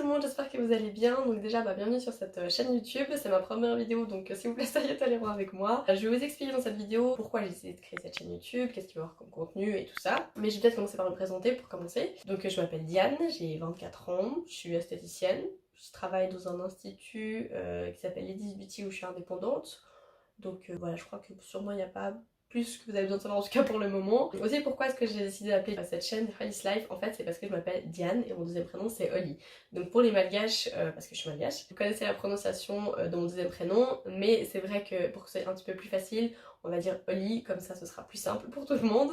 tout le monde, j'espère que vous allez bien. Donc déjà bienvenue sur cette chaîne YouTube, c'est ma première vidéo donc s'il vous plaît soyez allez voir avec moi. Je vais vous expliquer dans cette vidéo pourquoi j'ai décidé de créer cette chaîne YouTube, qu'est-ce qu'il va y avoir comme contenu et tout ça. Mais je vais peut-être commencer par me présenter pour commencer. Donc je m'appelle Diane, j'ai 24 ans, je suis esthéticienne. Je travaille dans un institut qui s'appelle Ladies Beauty où je suis indépendante. Donc voilà, je crois que sur moi il n'y a pas plus que vous avez besoin de savoir en tout cas pour le moment. Aussi pourquoi est-ce que j'ai décidé d'appeler cette chaîne Holly's Life, en fait c'est parce que je m'appelle Diane et mon deuxième prénom c'est Holly. Donc pour les malgaches, parce que je suis malgache, vous connaissez la prononciation de mon deuxième prénom, mais c'est vrai que pour que ce soit un petit peu plus facile, on va dire Holly, comme ça ce sera plus simple pour tout le monde.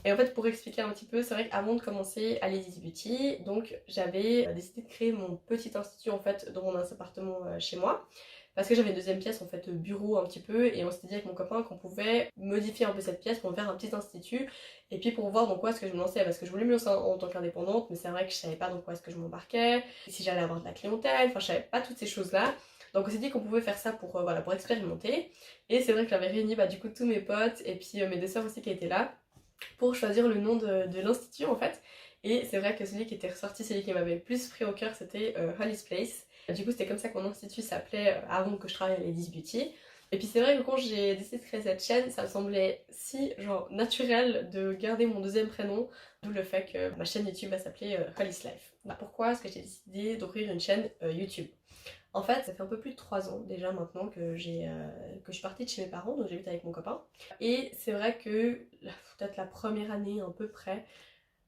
Et en fait pour expliquer un petit peu, c'est vrai qu'avant de commencer à Ladies Beauty, donc j'avais décidé de créer mon petit institut en fait dans mon appartement chez moi. Parce que j'avais une deuxième pièce en fait bureau un petit peu et on s'était dit avec mon copain qu'on pouvait modifier un peu cette pièce pour faire un petit institut et puis pour voir dans quoi est-ce que je me lançais parce que je voulais me lancer en tant qu'indépendante mais c'est vrai que je savais pas dans quoi est-ce que je m'embarquais, si j'allais avoir de la clientèle, enfin je savais pas toutes ces choses là. Donc on s'est dit qu'on pouvait faire ça pour, voilà, pour expérimenter et c'est vrai que j'avais réuni du coup tous mes potes et puis mes deux sœurs aussi qui étaient là pour choisir le nom de l'institut en fait. Et c'est vrai que celui qui était ressorti, celui qui m'avait le plus pris au cœur, c'était Holly's Place. Du coup c'était comme ça que mon institut s'appelait avant que je travaille à Ladies Beauty. Et puis c'est vrai que quand j'ai décidé de créer cette chaîne, ça me semblait si genre naturel de garder mon deuxième prénom, d'où le fait que ma chaîne YouTube va s'appeler Holly's Life. Pourquoi est-ce que j'ai décidé d'ouvrir une chaîne YouTube? En fait, ça fait un peu plus de 3 ans déjà maintenant que je suis partie de chez mes parents, donc j'habite avec mon copain. Et c'est vrai que peut-être la première année à peu près,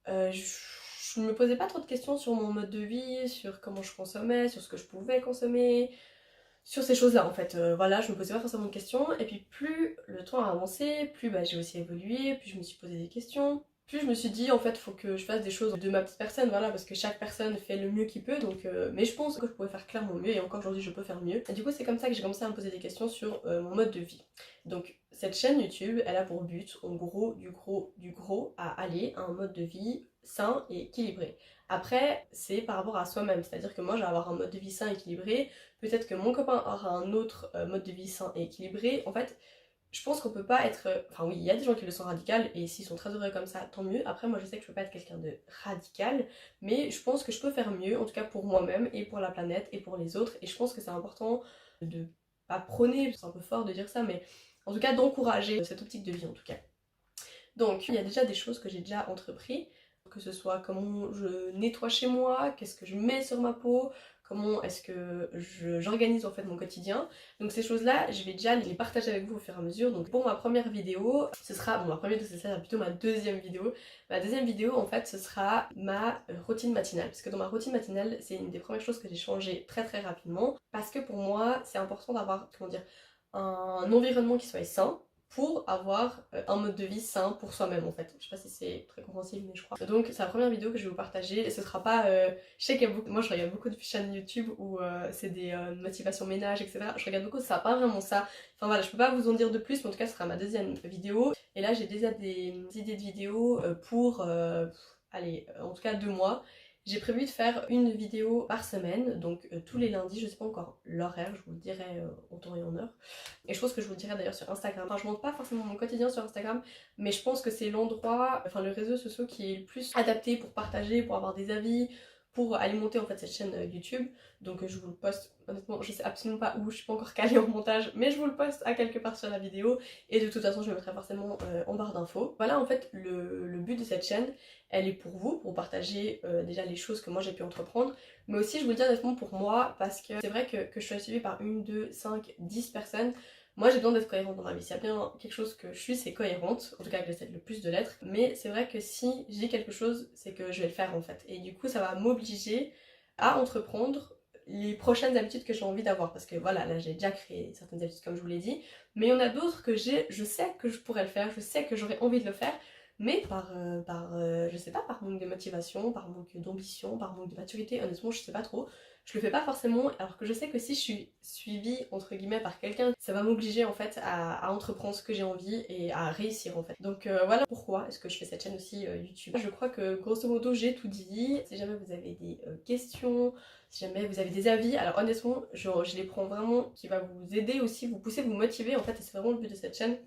je ne me posais pas trop de questions sur mon mode de vie, sur comment je consommais, sur ce que je pouvais consommer, sur ces choses-là en fait. Voilà, je me posais pas forcément de questions. Et puis plus le temps a avancé, plus j'ai aussi évolué, plus je me suis posé des questions. Plus je me suis dit en fait faut que je fasse des choses de ma petite personne, voilà, parce que chaque personne fait le mieux qu'il peut, donc mais je pense que je pouvais faire clairement mieux et encore aujourd'hui je peux faire mieux. Et du coup c'est comme ça que j'ai commencé à me poser des questions sur mon mode de vie. Donc cette chaîne YouTube, elle a pour but en gros du gros à aller à un mode de vie sain et équilibré. Après c'est par rapport à soi-même, c'est-à-dire que moi je vais avoir un mode de vie sain et équilibré, peut-être que mon copain aura un autre mode de vie sain et équilibré. En fait je pense qu'on peut pas être... Enfin oui, il y a des gens qui le sont radical et s'ils sont très heureux comme ça, tant mieux. Après moi je sais que je peux pas être quelqu'un de radical, mais je pense que je peux faire mieux, en tout cas pour moi-même et pour la planète et pour les autres. Et je pense que c'est important de pas prôner, c'est un peu fort de dire ça, mais en tout cas d'encourager cette optique de vie en tout cas. Donc il y a déjà des choses que j'ai déjà entrepris, que ce soit comment je nettoie chez moi, qu'est-ce que je mets sur ma peau, comment est-ce que j'organise en fait mon quotidien. Donc ces choses-là, je vais déjà les partager avec vous au fur et à mesure. Donc pour ma première vidéo, ce sera, bon ma première vidéo, c'est plutôt ma deuxième vidéo. Ma deuxième vidéo en fait ce sera ma routine matinale. Parce que dans ma routine matinale, c'est une des premières choses que j'ai changé très très rapidement. Parce que pour moi, c'est important d'avoir, comment dire, un environnement qui soit sain pour avoir un mode de vie sain pour soi-même en fait. Je sais pas si c'est très compréhensible mais je crois. Donc c'est la première vidéo que je vais vous partager et ce sera pas... je sais qu'il y a beaucoup... Moi je regarde beaucoup de chaînes YouTube où c'est des motivations ménage etc. Je regarde beaucoup, ça pas vraiment ça. Enfin voilà, je peux pas vous en dire de plus mais en tout cas ce sera ma deuxième vidéo. Et là j'ai déjà des idées de vidéos pour... allez, en tout cas 2 mois. J'ai prévu de faire une vidéo par semaine, donc tous les lundis, je sais pas encore l'horaire, je vous le dirai en temps et en heure. Et je pense que je vous le dirai d'ailleurs sur Instagram. Enfin, je montre pas forcément mon quotidien sur Instagram, mais je pense que c'est l'endroit, enfin le réseau social qui est le plus adapté pour partager, pour avoir des avis, pour alimenter en fait cette chaîne YouTube. Donc je vous le poste, honnêtement je sais absolument pas où, je suis pas encore calée en montage, mais je vous le poste à quelque part sur la vidéo et de toute façon je le mettrai forcément en barre d'infos. Voilà en fait le but de cette chaîne, elle est pour vous, pour partager déjà les choses que moi j'ai pu entreprendre, mais aussi je vous le dis honnêtement pour moi parce que c'est vrai que je sois suivie par 1, 2, 5, 10 personnes. Moi j'ai besoin d'être cohérente dans ma vie, s'il y a bien quelque chose que je suis c'est cohérente, en tout cas que j'essaie le plus de l'être, mais c'est vrai que si j'ai quelque chose c'est que je vais le faire en fait, et du coup ça va m'obliger à entreprendre les prochaines habitudes que j'ai envie d'avoir, parce que voilà là j'ai déjà créé certaines habitudes comme je vous l'ai dit, mais il y en a d'autres que je sais que je pourrais le faire, je sais que j'aurais envie de le faire, mais je sais pas, par manque de motivation, par manque d'ambition, par manque de maturité, honnêtement je sais pas trop, je le fais pas forcément, alors que je sais que si je suis suivie entre guillemets par quelqu'un, ça va m'obliger en fait à entreprendre ce que j'ai envie et à réussir en fait. Donc voilà pourquoi est-ce que je fais cette chaîne aussi YouTube. Je crois que grosso modo j'ai tout dit. Si jamais vous avez des questions, si jamais vous avez des avis, alors honnêtement je les prends vraiment, qui va vous aider aussi, vous pousser, vous motiver en fait, et c'est vraiment le but de cette chaîne.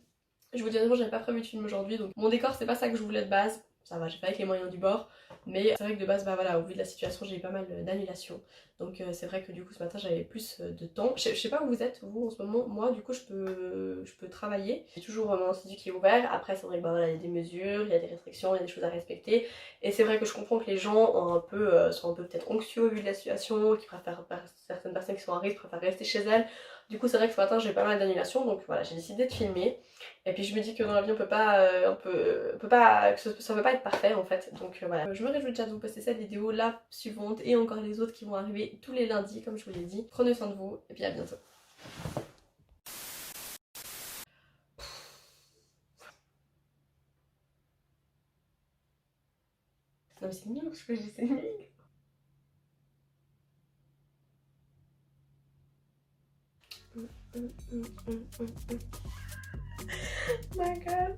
Je vous dis honnêtement, j'avais pas prévu de film aujourd'hui, donc mon décor c'est pas ça que je voulais de base. ça va, j'ai fait avec les moyens du bord. Mais c'est vrai que de base, bah voilà, au vu de la situation, j'ai eu pas mal d'annulations. Donc c'est vrai que du coup ce matin j'avais plus de temps. Je sais pas où vous êtes vous en ce moment. Moi du coup je peux travailler. J'ai toujours mon institut qui est ouvert. Après c'est vrai que bah, voilà, il y a des mesures, il y a des restrictions, il y a des choses à respecter. Et c'est vrai que je comprends que les gens ont un peu, sont un peu peut-être anxieux au vu de la situation, qui préfèrent, certaines personnes qui sont à risque préfèrent rester chez elles. Du coup c'est vrai que ce matin j'ai eu pas mal d'annulations. Donc voilà, j'ai décidé de filmer. Et puis je me dis que dans la vie on peut pas, ça peut pas être parfait en fait. Donc voilà, je me réjouis déjà de vous poster cette vidéo, la suivante et encore les autres qui vont arriver tous les lundis comme je vous l'ai dit. Prenez soin de vous et puis à bientôt. Non mais c'est nul ce que je dis, c'est nul. My god.